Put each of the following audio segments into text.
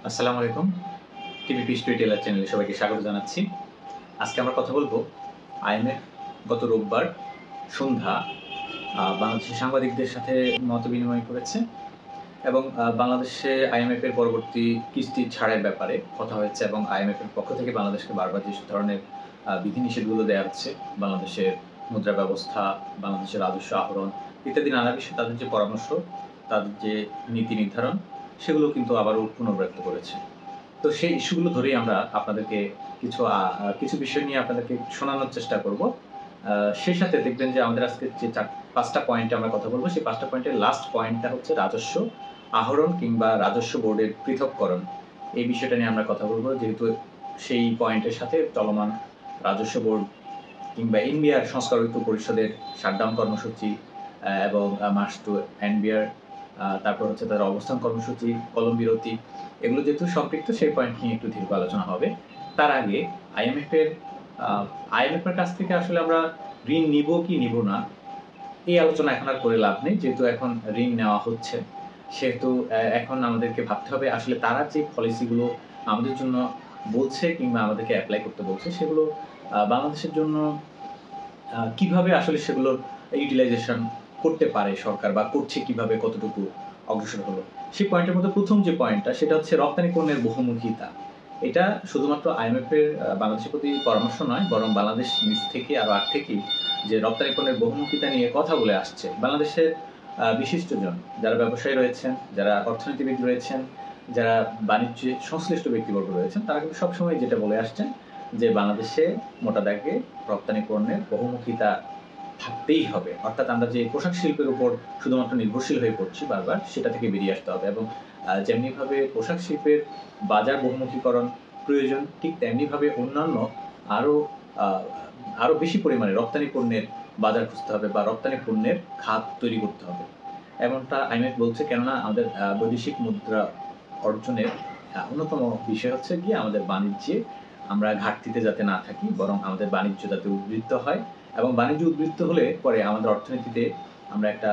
আসসালামু আলাইকুম। টিভিপি স্টোরিটেলার চ্যানেলে সবাইকে স্বাগত জানাচ্ছি। আজকে আমরা কথা বলব আইএমএফ গত রোববার সন্ধ্যা বাংলাদেশের সাংবাদিকদের সাথে মতবিনিময় করেছে এবং বাংলাদেশে আইএমএফ এর পরবর্তী কিস্তি ছাড়ের ব্যাপারে কথা হয়েছে এবং আইএমএফ এর পক্ষ থেকে বাংলাদেশকে বারবার যেসব ধরনের বিধিনিষেধগুলো দেওয়া হচ্ছে, বাংলাদেশের মুদ্রা ব্যবস্থা, বাংলাদেশের রাজস্ব আহরণ ইত্যাদি নানা বিষয়ে তাদের যে পরামর্শ, তাদের যে নীতি নির্ধারণ সেগুলো কিন্তু আবারও পুনর্ব্যক্ত করেছে। তো সেই ইস্যুগুলো ধরেই আমরা আপনাদেরকে কিছু বিষয় নিয়ে আপনাদেরকে শোনানোর চেষ্টা করব। সেই সাথে দেখবেন যে আমাদের আজকে যে ৫টা পয়েন্টে আমরা কথা বলবো, সেই ৫টা পয়েন্টের লাস্ট পয়েন্টটা হচ্ছে রাজস্ব আহরণ কিংবা রাজস্ব বোর্ডের পৃথককরণ। এই বিষয়টা নিয়ে আমরা কথা বলবো, যেহেতু সেই পয়েন্টের সাথে চলমান রাজস্ব বোর্ড কিংবা এনবিআর সংস্কারিত পরিষদের শাটডাউন কর্মসূচি এবং মার্চ টু এনবিআর, তারপর হচ্ছে তাদের অবস্থান কর্মসূচি, কলম বিরতি, এগুলো যেহেতু সম্পৃক্ত সেই পয়েন্ট নিয়ে একটু দীর্ঘ আলোচনা হবে। তার আগে আইএমএফ এর কাছ থেকে আসলে আমরা ঋণ নিব কি নিব না, এই আলোচনা এখন আর করে লাভ নেই। যেহেতু এখন ঋণ নেওয়া হচ্ছে, সেহেতু এখন আমাদেরকে ভাবতে হবে আসলে তারা যে পলিসিগুলো আমাদের জন্য বলছে কিংবা আমাদেরকে অ্যাপ্লাই করতে বলছে, সেগুলো বাংলাদেশের জন্য কিভাবে আসলে সেগুলোর ইউটিলাইজেশন করতে পারে সরকার, বা করছে কিভাবে, কতটুকু অগ্রসর হলো। সেই পয়েন্টের মধ্যে প্রথম যে পয়েন্টটা, সেটা হচ্ছে রপ্তানি পণ্যের বহুমুখিতা। এটা শুধুমাত্র আইএমএফ এর বাংলাদেশের প্রতি পরামর্শ নয়, বরং বাংলাদেশ নিজ থেকে আরো আগ থেকেই যে রপ্তানি পণ্যের বহুমুখিতা নিয়ে কথা বলে আসছে। বাংলাদেশের বিশিষ্টজন, যারা ব্যবসায়ী রয়েছেন, যারা অর্থনীতিবিদ রয়েছেন, যারা বাণিজ্যে সংশ্লিষ্ট ব্যক্তিবর্গ রয়েছেন, তারা কিন্তু সবসময় যেটা বলে আসছেন যে বাংলাদেশে মোটা দাগে রপ্তানি পণ্যের বহুমুখিতা থাকতেই হবে। অর্থাৎ আমরা যে পোশাক শিল্পের উপর শুধুমাত্র নির্ভরশীল হয়ে পড়ছি বারবার, সেটা থেকে বেরিয়ে আসতে হবে এবং যেমনিভাবে পোশাক শিল্পের বাজার বহুমুখীকরণ প্রয়োজন, ঠিক তেমনিভাবে অন্যান্য আরো আরো বেশি পরিমাণে রপ্তানি পণ্যের বাজার খুঁজতে হবে বা রপ্তানি পণ্যের খাত তৈরি করতে হবে, এমনটা আইএমএফ বলছে। কেননা আমাদের বৈদেশিক মুদ্রা অর্জনের অন্যতম বিষয় হচ্ছে গিয়ে আমাদের বাণিজ্যে আমরা ঘাটতিতে যাতে না থাকি, বরং আমাদের বাণিজ্য যাতে উদ্বৃত্ত হয় এবং বাণিজ্য উদ্বৃত্ত হলে পরে আমাদের অর্থনীতিতে আমরা একটা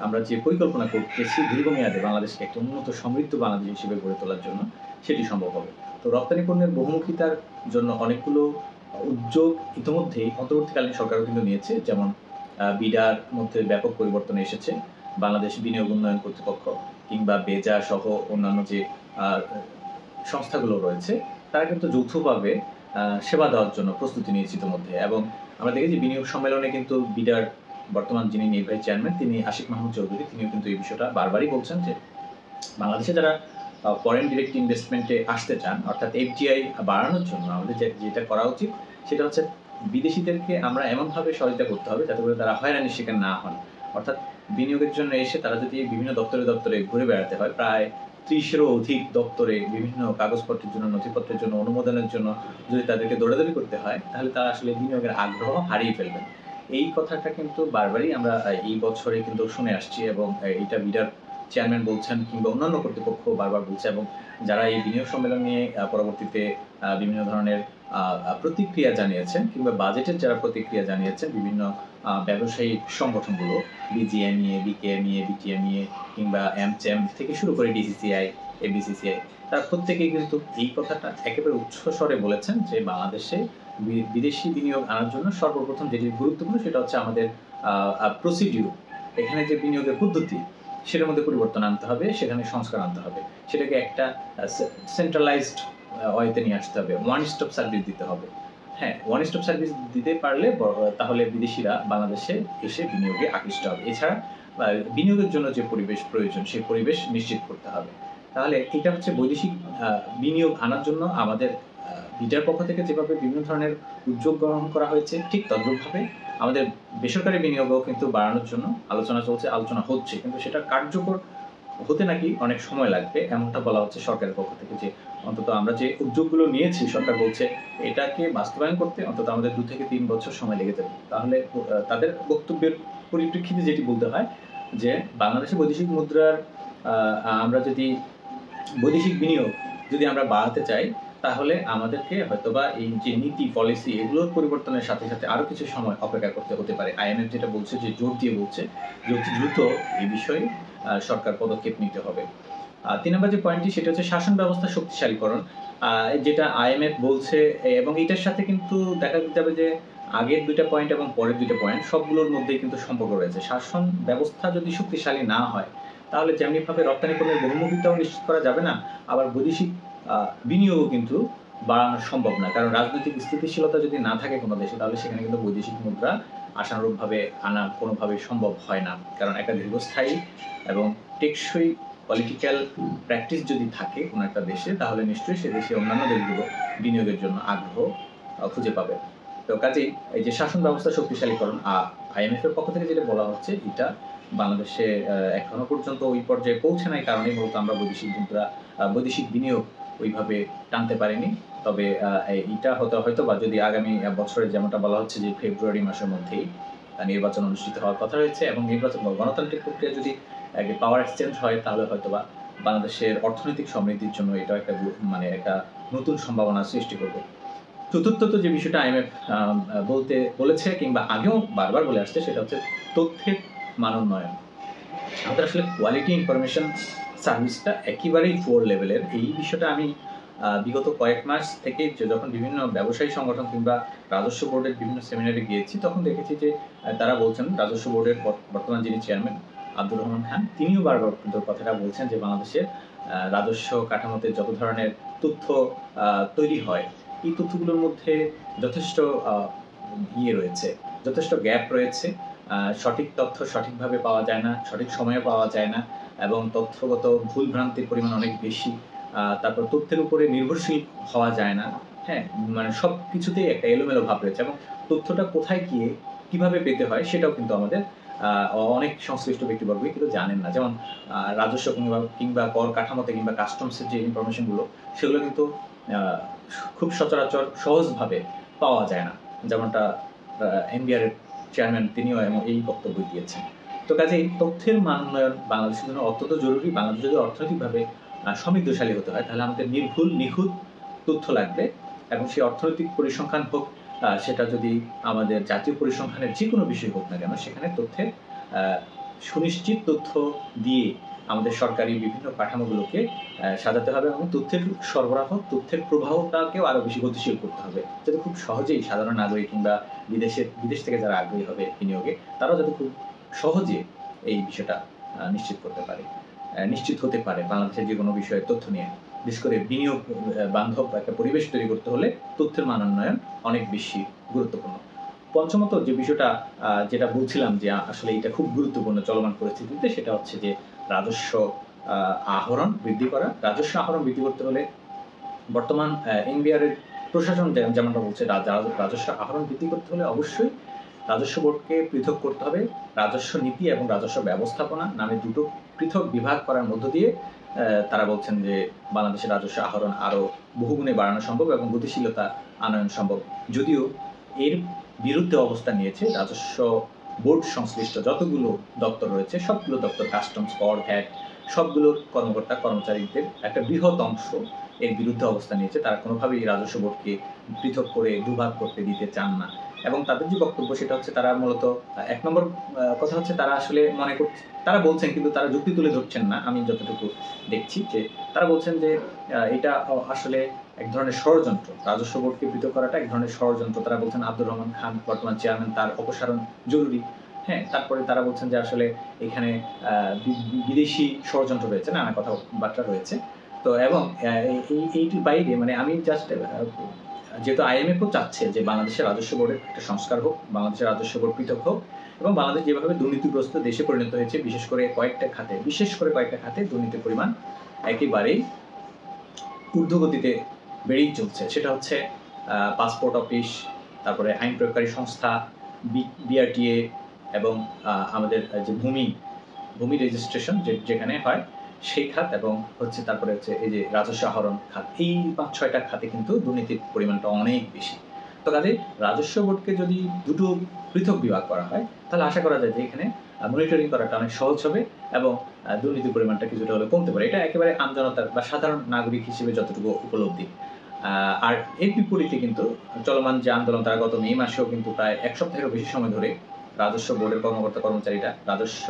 আমরা যে পরিকল্পনা করতেছি দীর্ঘমেয়াদে বাংলাদেশকে একটা উন্নত সমৃদ্ধ বাংলাদেশ হিসেবে গড়ে তোলার জন্য, সেটি সম্ভব হবে। তো রপ্তানি পণ্যের বহুমুখিতার জন্য অনেকগুলো উদ্যোগ ইতিমধ্যেই অন্তর্বর্তীকালীন সরকারও কিন্তু নিয়েছে। যেমন বিডার মধ্যে ব্যাপক পরিবর্তন এসেছে, বাংলাদেশ বিনিয়োগ উন্নয়ন কর্তৃপক্ষ কিংবা বেজা সহ অন্যান্য যে সংস্থাগুলো রয়েছে, তারা কিন্তু যৌথভাবে সেবা দেওয়ার জন্য প্রস্তুতি নিয়েছে ইতিমধ্যে। এবং আমরা দেখেছি বিনিয়োগ সম্মেলনে কিন্তু বিডার বর্তমান যিনি নির্বাহী চেয়ারম্যান, তিনি আশিক মাহমুদ চৌধুরী, তিনিও কিন্তু এই বিষয়টা বারবারই বলছেন যে বাংলাদেশে যারা ফরেন ডিরেক্ট ইনভেস্টমেন্টে আসতে চান, অর্থাৎ এফডিআই বাড়ানোর জন্য আমাদের যেটা করা উচিত, সেটা হচ্ছে বিদেশিদেরকে আমরা এমনভাবে সহায়তা করতে হবে যাতে করে তারা হয়রানির শিকার না হন। অর্থাৎ বিনিয়োগের জন্য এসে তারা যদি বিভিন্ন দপ্তরে দপ্তরে ঘুরে বেড়াতে হয়, প্রায় 30-এরও অধিক দপ্তরে বিভিন্ন কাগজপত্রের জন্য, নথিপত্রের জন্য, অনুমোদনের জন্য যদি তাদেরকে দৌড়াদৌড়ি করতে হয়, তাহলে তারা আসলে বিনিয়োগের আগ্রহ হারিয়ে ফেলবেন। এই কথাটা কিন্তু বারবারই আমরা এই বছরে কিন্তু শুনে আসছি এবং এটা বিডার চেয়ারম্যান বলছেন কিংবা অন্যান্য কর্তৃপক্ষ বারবার বলছে। এবং যারা এই বিনিয়োগ সম্মেলন নিয়ে পরবর্তীতে বিভিন্ন ধরনের প্রতিক্রিয়া জানিয়েছেন কিংবা বাজেটের যারা প্রতিক্রিয়া জানিয়েছেন, বিভিন্ন ব্যবসায়িক সংগঠনগুলো, বিজিএমইএ, বিকেএমইএ, বিটিএমইএ কিংবা এমচেম থেকে শুরু করে ডিসিসিআই, এবিসিসিআই, তারা প্রত্যেকেই কিন্তু এই কথাটা একেবারে উচ্চস্বরে বলেছেন যে বাংলাদেশে বিদেশি বিনিয়োগ আনার জন্য সর্বপ্রথম যেটি গুরুত্বপূর্ণ, সেটা হচ্ছে আমাদের প্রসিডিউর, এখানে যে বিনিয়োগের পদ্ধতি, সেটার মধ্যে পরিবর্তন আনতে হবে, সেখানে সংস্কার আনতে হবে, সেটাকে একটা সেন্ট্রালাইজড ওয়েতে নিয়ে আসতে হবে, ওয়ান স্টপ সার্ভিস দিতে হবে। হ্যাঁ, ওয়ান স্টপ সার্ভিস দিতে পারলে তাহলে বিদেশিরা বাংলাদেশে এসে বিনিয়োগে আকৃষ্ট হবে। এছাড়া বিনিয়োগের জন্য যে পরিবেশ প্রয়োজন, সেই পরিবেশ নিশ্চিত করতে হবে। তাহলে এটা হচ্ছে বৈদেশিক বিনিয়োগ আনার জন্য আমাদের বিটার পক্ষ থেকে যেভাবে বিভিন্ন ধরনের উদ্যোগ গ্রহণ করা হয়েছে, ঠিক তদ্রূপভাবে আমাদের বেসরকারি বিনিয়োগও কিন্তু বাড়ানোর জন্য আলোচনা চলছে, আলোচনা হচ্ছে, কিন্তু সেটা কার্যকর হতে নাকি অনেক সময় লাগবে, এমনটা বলা হচ্ছে সরকারের পক্ষ থেকে। যে অন্তত আমরা যে উদ্যোগগুলো নিয়েছি, সরকার বলছে এটাকে বাস্তবায়ন করতে অন্তত আমাদের 2 থেকে 3 বছর সময় লেগে যাবে। তাহলে তাদের বক্তব্যের পরিপ্রেক্ষিতে যেটি বলতে হয় যে বাংলাদেশে বৈদেশিক মুদ্রার আমরা যদি বৈদেশিক বিনিয়োগ যদি আমরা বাড়াতে চাই, তাহলে আমাদেরকে হয়তোবা এই যে নীতি পলিসি, এগুলোর পরিবর্তনের সাথে সাথে আরো কিছু সময় অপেক্ষা করতে হতে পারে। আইএমএফ যেটা বলছে, যে জোর দিয়ে বলছে যে অতি দ্রুত এই বিষয়ে সরকার পদক্ষেপ নিতে হবে। তিন নম্বর যে পয়েন্টটি সেটা হচ্ছে শাসন ব্যবস্থা শক্তিশালীকরণ, যেটা IMF বলছে, এবং এটার সাথে কিন্তু দেখা যাবে যে আগের দুইটা পয়েন্ট এবং পরের দুইটা পয়েন্ট সবগুলোর মধ্যেই কিন্তু সম্পর্ক রয়েছে। শাসন ব্যবস্থা যদি শক্তিশালী না হয় তাহলে যেমনিভাবে রপ্তানি পণ্যের বহুমুখিতাও নিশ্চিত করা যাবে না, আবার বৈদেশিক বিনিয়োগও কিন্তু বাড়ানো সম্ভব না। কারণ রাজনৈতিক স্থিতিশীলতা যদি না থাকে কোনো দেশে তাহলে সেখানে কিন্তু বৈদেশিক মুদ্রা আশানুরূপভাবে আনা কোনোভাবেই সম্ভব হয় না। কারণ একটা দীর্ঘস্থায়ী এবং টেকসই পলিটিক্যাল প্র্যাকটিস যদি থাকে কোনো একটা দেশে তাহলে নিশ্চয়ই সে দেশে অন্যান্য দেশগুলো বিনিয়োগের জন্য আগ্রহ খুঁজে পাবে। তো কাজেই এই যে শাসন ব্যবস্থা শক্তিশালীকরণ IMF এর পক্ষ থেকে যেটা বলা হচ্ছে, এটা বাংলাদেশে এখনো পর্যন্ত ওই পর্যায়ে পৌঁছে নাই, কারণে মূলত আমরা বৈদেশিক বিনিয়োগ ওইভাবে টানতে পারিনি। তবে এটা হয়তো বা যদি আগামী বছরে যেমনটা বলা হচ্ছে যে ফেব্রুয়ারি মাসের মধ্যেই নির্বাচন অনুষ্ঠিত হওয়ার কথা রয়েছে, এবং নির্বাচন গণতান্ত্রিক প্রক্রিয়া যদি পাওয়ার এক্সচেঞ্জ হয় তাহলে হয়তোবা বাংলাদেশের অর্থনৈতিক সমৃদ্ধির জন্য এটা একটা নতুন সম্ভাবনা সৃষ্টি করবে। চতুর্থত যে বিষয়টা IMF বলেছে কিংবা আগেও বারবার বলে আসছে, সেটা হচ্ছে তথ্যের মানোন্নয়ন। আমাদের আসলে কোয়ালিটি ইনফরমেশন সার্ভিসটা একেবারেই ফোর লেভেলের। এই বিষয়টা আমি বিগত কয়েক মাস থেকে যখন বিভিন্ন ব্যবসায়ী সংগঠন কিংবা রাজস্ব বোর্ডের বিভিন্ন সেমিনারে গিয়েছি তখন দেখেছি যে তারা বলছেন, রাজস্ব বোর্ডের বর্তমান যিনি চেয়ারম্যান আব্দুর রহমান খান, তিনিও বারবার কথাটা বলছেন যে বাংলাদেশের রাজস্ব কাঠামোতে যত ধরনের তথ্য তৈরি হয় এই তথ্যগুলোর মধ্যে যথেষ্ট রয়েছে, যথেষ্ট গ্যাপ রয়েছে। সঠিক তথ্য সঠিকভাবে পাওয়া যায় না, সঠিক সময়ে পাওয়া যায় না, এবং তথ্যগত ভুল ভ্রান্তির পরিমাণ অনেক বেশি। তারপর তথ্যের উপরে নির্ভরশীল হওয়া যায় না। হ্যাঁ, মানে সব কিছুতেই একটা এলোমেলো ভাব রয়েছে, এবং তথ্যটা কোথায় গিয়ে কিভাবে পেতে হয় সেটাও কিন্তু আমাদের অনেক সংশ্লিষ্ট ব্যক্তিবর্গই কিন্তু জানেন না। যেমন রাজস্ব কিংবা কর কাঠামোতে কিংবা কাস্টমসের যে ইনফরমেশনগুলো সেগুলো কিন্তু খুব সচরাচর সহজভাবে পাওয়া যায় না, যেমনটা NBR এর চেয়ারম্যান তিনিও এই বক্তব্য দিয়েছেন। তো কাজেই তথ্যের মান উন্নয়ন বাংলাদেশের জন্য অত্যন্ত জরুরি। বাংলাদেশ যদি অর্থনৈতিকভাবে সমৃদ্ধশালী হতে হয় তাহলে আমাদের নির্ভুল নিখুঁত তথ্য লাগবে, এবং সেই অর্থনৈতিক পরিসংখ্যান হোক, সেটা যদি আমাদের জাতীয় পরিসংখ্যানের যে কোনো বিষয় হোক না কেন, সেখানে তথ্যের সুনিশ্চিত তথ্য দিয়ে আমাদের সরকারি বিভিন্ন কাঠামোগুলোকে সাজাতে হবে, এবং তথ্যের সরবরাহ, তথ্যের প্রবাহটাকেও আরো বেশি গতিশীল করতে হবে, যাতে খুব সহজেই সাধারণ নাগরিক কিংবা বিদেশ থেকে যারা আগ্রহী হবে বিনিয়োগে তারাও যাতে খুব সহজে এই বিষয়টা নিশ্চিত হতে পারে বাংলাদেশের যে কোনো বিষয়ে তথ্য নিয়ে। বিশেষ করে বিনিয়োগ বান্ধব একটা পরিবেশ তৈরি করতে হলে তথ্যের মান উন্নয়ন অনেক বেশি গুরুত্বপূর্ণ। পঞ্চমত যে বিষয়টা যেটা বলছিলাম যে আসলে এটা খুব গুরুত্বপূর্ণ চলমান পরিস্থিতিতে, সেটা হচ্ছে যে রাজস্ব আহরণ বৃদ্ধি করা। রাজস্ব আহরণ বৃদ্ধি করতে হলে বর্তমান NBR এর প্রশাসন যেমনটা বলছে, রাজস্ব আহরণ বৃদ্ধি করতে হলে অবশ্যই রাজস্ব বোর্ডকে পৃথক করতে হবে। রাজস্ব নীতি এবং রাজস্ব ব্যবস্থাপনা নামে দুটো পৃথক বিভাগ করার মধ্য দিয়ে তারা বলছেন যে বাংলাদেশের রাজস্ব আহরণ আরো বহুগুণে বাড়ানো সম্ভব এবং গতিশীলতা আনয়ন সম্ভব। যদিও এর বিরুদ্ধে অবস্থান নিয়েছে রাজস্ব বোর্ড সংশ্লিষ্ট যতগুলো দপ্তর রয়েছে, সবগুলো দপ্তর, কাস্টমস, কর, ভ্যাট, সবগুলোর কর্মকর্তা কর্মচারীদের একটা বৃহৎ অংশ এর বিরুদ্ধে অবস্থান নিয়েছে। তারা কোনোভাবেই রাজস্ব বোর্ডকে পৃথক করে দুভাগ করতে দিতে চান না, এবং তাদের যে বক্তব্য সেটা হচ্ছে তারা মূলত এক নম্বর কথা হচ্ছে তারা আসলে তারা বলছেন, কিন্তু তারা যুক্তি তুলে ধরছেন না। আমি যতটুকু দেখছি যে তারা বলছেন যে এটা আসলে এক ধরনের ষড়যন্ত্র, রাজস্ব বোর্ডকে পৃথক করাটা এক ধরনের ষড়যন্ত্র। তারা বলছেন আব্দুর রহমান খান বর্তমান চেয়ারম্যান, তার অপসারণ জরুরি। হ্যাঁ, তারপরে তারা বলছেন যে আসলে এখানে বিদেশি ষড়যন্ত্র রয়েছে, নানা কথাবার্তা রয়েছে। তো এবং এইটির বাইরে আমি জাস্ট যেহেতু IMF-ও চাচ্ছে যে বাংলাদেশের রাজস্ব বোর্ডের একটা সংস্কার হোক, বাংলাদেশের রাজস্ব বোর্ড পৃথক হোক, এবং বাংলাদেশ যেভাবে দুর্নীতিগ্রস্ত দেশে পরিণত হয়েছে, বিশেষ করে কয়েকটা খাতে দুর্নীতির পরিমাণ একেবারেই ঊর্ধ্বগতিতে বেড়েই চলছে। সেটা হচ্ছে পাসপোর্ট অফিস, তারপরে আইন প্রয়োগকারী সংস্থা, BRTA, এবং আমাদের যে ভূমি রেজিস্ট্রেশন যেখানে হয় সেই খাত, এবং তারপরে এই যে রাজস্ব আহরণ খাত, এই 5-6টা খাতে কিন্তু দুর্নীতির পরিমাণটা অনেক বেশি। তো কাজে রাজস্ব বোর্ডকে যদি দুটো পৃথক বিভাগ করা হয় তাহলে আশা করা যায় যে এখানে মনিটরিং করাটা অনেক সহজ হবে এবং দুর্নীতির পরিমাণটা কিছুটা হলে কমতে পারে। এটা একেবারে আমজনতার বা সাধারণ নাগরিক হিসেবে যতটুকু উপলব্ধি। আর এর বিপরীতে কিন্তু চলমান যে আন্দোলন, তারা গত মে মাসেও কিন্তু প্রায় 1 সপ্তাহেরও বেশি সময় ধরে রাজস্ব বোর্ডের কর্মকর্তা কর্মচারীরা রাজস্ব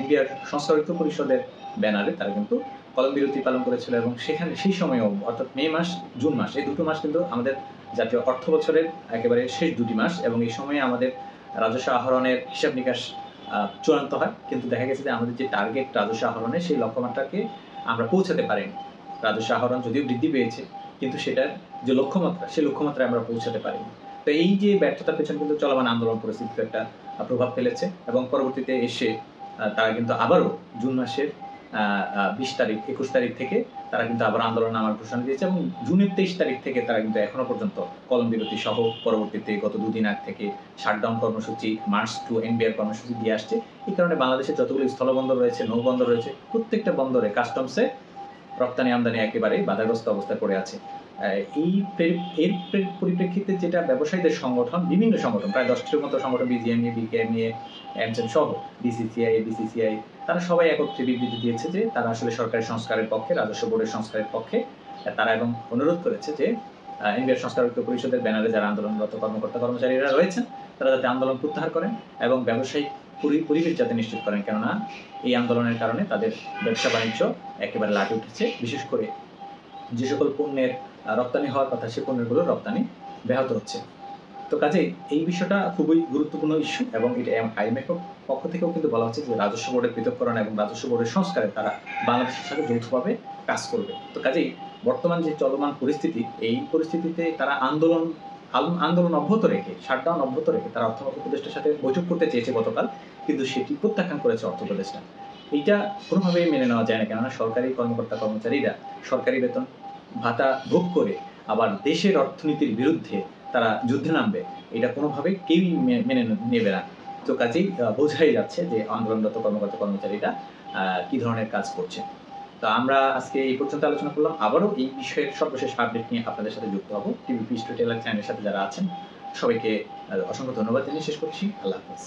NBR সংস্কারিত পরিষদের ব্যানারে তারা কিন্তু কলম বিরতি পালন করেছিল এবং সেখানে সেই সময়েও অর্থাৎ মে মাস, জুন মাস, এই দুটো মাস কিন্তু আমাদের জাতীয় অর্থ বছরের একেবারে শেষ দুটি মাস, এবং এই সময়ে আমাদের রাজস্ব আহরণের হিসাব নিকাশ চূড়ান্ত হয়। কিন্তু দেখা গেছে যে আমাদের যে টার্গেট রাজস্ব আহরণের, সেই লক্ষ্যমাত্রাকে আমরা পৌঁছাতে পারিনি। রাজস্ব আহরণ যদিও বৃদ্ধি পেয়েছে, কিন্তু সেটার যে লক্ষ্যমাত্রা, সেই লক্ষ্যমাত্রায় আমরা পৌঁছাতে পারিনি। তো এই যে ব্যর্থতার পেছনে কিন্তু চলমান আন্দোলন পরিস্থিতিতে একটা প্রভাব ফেলেছে, এবং পরবর্তীতে এসে তারা কিন্তু আবারও জুন মাসের 20 তারিখ 21 তারিখ থেকে তারা কিন্তু আবার আন্দোলন নামার ঘোষণা দিয়েছে, এবং জুনের 23 তারিখ থেকে তারা কিন্তু এখনো পর্যন্ত কলম বিরতি সহ পরবর্তীতে গত দুদিন আগ থেকে শাটডাউন কর্মসূচি, মার্চ টু এনবিআর কর্মসূচি দিয়ে আসছে। এই কারণে বাংলাদেশের যতগুলো স্থলবন্দর রয়েছে, নৌবন্দর রয়েছে, প্রত্যেকটা বন্দরে কাস্টমসে রপ্তানি আমদানি একেবারে বাধাগ্রস্ত অবস্থায় পড়ে আছে। এর পরিপ্রেক্ষিতে যেটা ব্যবসায়ীদের সংগঠন, বিভিন্ন সংগঠন, প্রায় 10টির মতো সংগঠন, বিজিএমইএ, বিকেএমইএ, এমসেন সহ বিসিসিআই, বিসিসিআই, তারা সবাই একত্রে বিবৃতি দিয়েছে যে তারা আসলে সরকারি সংস্কারের পক্ষে, রাজস্ব বোর্ডের সংস্কারের পক্ষে। তারা এবং অনুরোধ করেছে যে এনবিআর সংস্কার ঐক্য পরিষদের ব্যানারে যারা আন্দোলনরত কর্মকর্তা কর্মচারীরা রয়েছেন, তারা যাতে আন্দোলন প্রত্যাহার করেন এবং ব্যবসায়িক পরিবেশ যাতে নিশ্চিত করেন, কেননা এই আন্দোলনের কারণে তাদের ব্যবসা বাণিজ্য একেবারে লাটে উঠেছে। বিশেষ করে যে সকল পণ্যের রপ্তানি হওয়ার কথা, সেই পণ্যগুলো রপ্তানি ব্যাহত হচ্ছে। তো কাজে এই বিষয়টা খুবই গুরুত্বপূর্ণ ইস্যু, এবং এটা আইএমএফ পক্ষ থেকেও কিন্তু বলা হচ্ছে যে রাজস্ব বোর্ডের পৃথককরণ এবং রাজস্ব বোর্ডের সংস্কারে তারা বাংলাদেশের সাথে যৌথভাবে কাজ করবে। তো কাজেই বর্তমান যে চলমান পরিস্থিতি, এই পরিস্থিতিতে তারা আন্দোলন অব্যাহত রেখে, শাটডাউন অব্যাহত রেখে তারা অর্থ উপদেষ্টার সাথে বৈঠক করতে চেয়েছে গতকাল, কিন্তু সেটি প্রত্যাখ্যান করেছে অর্থ উপদেষ্টা। এইটা কোনোভাবেই মেনে নেওয়া যায় না, কেননা সরকারি কর্মকর্তা কর্মচারীরা সরকারি বেতন ভাতা ভোগ করে আবার দেশের অর্থনীতির বিরুদ্ধে তারা যুদ্ধে নামবে, এটা কোনোভাবে কেউই মেনে নেবে না। তো কাজেই বোঝাই যাচ্ছে যে আন্দোলনরত কর্মকর্তা কর্মচারীরা কি ধরনের কাজ করছে। তো আমরা আজকে এই পর্যন্ত আলোচনা করলাম। আবারও এই বিষয়ের সর্বশেষ আপডেট নিয়ে আপনাদের সাথে যুক্ত হব। টিভি স্টোরিটেলার চ্যানেলের সাথে যারা আছেন সবাইকে অসংখ্য ধন্যবাদ জানিয়ে শেষ করছি। আল্লাহ হাফেজ।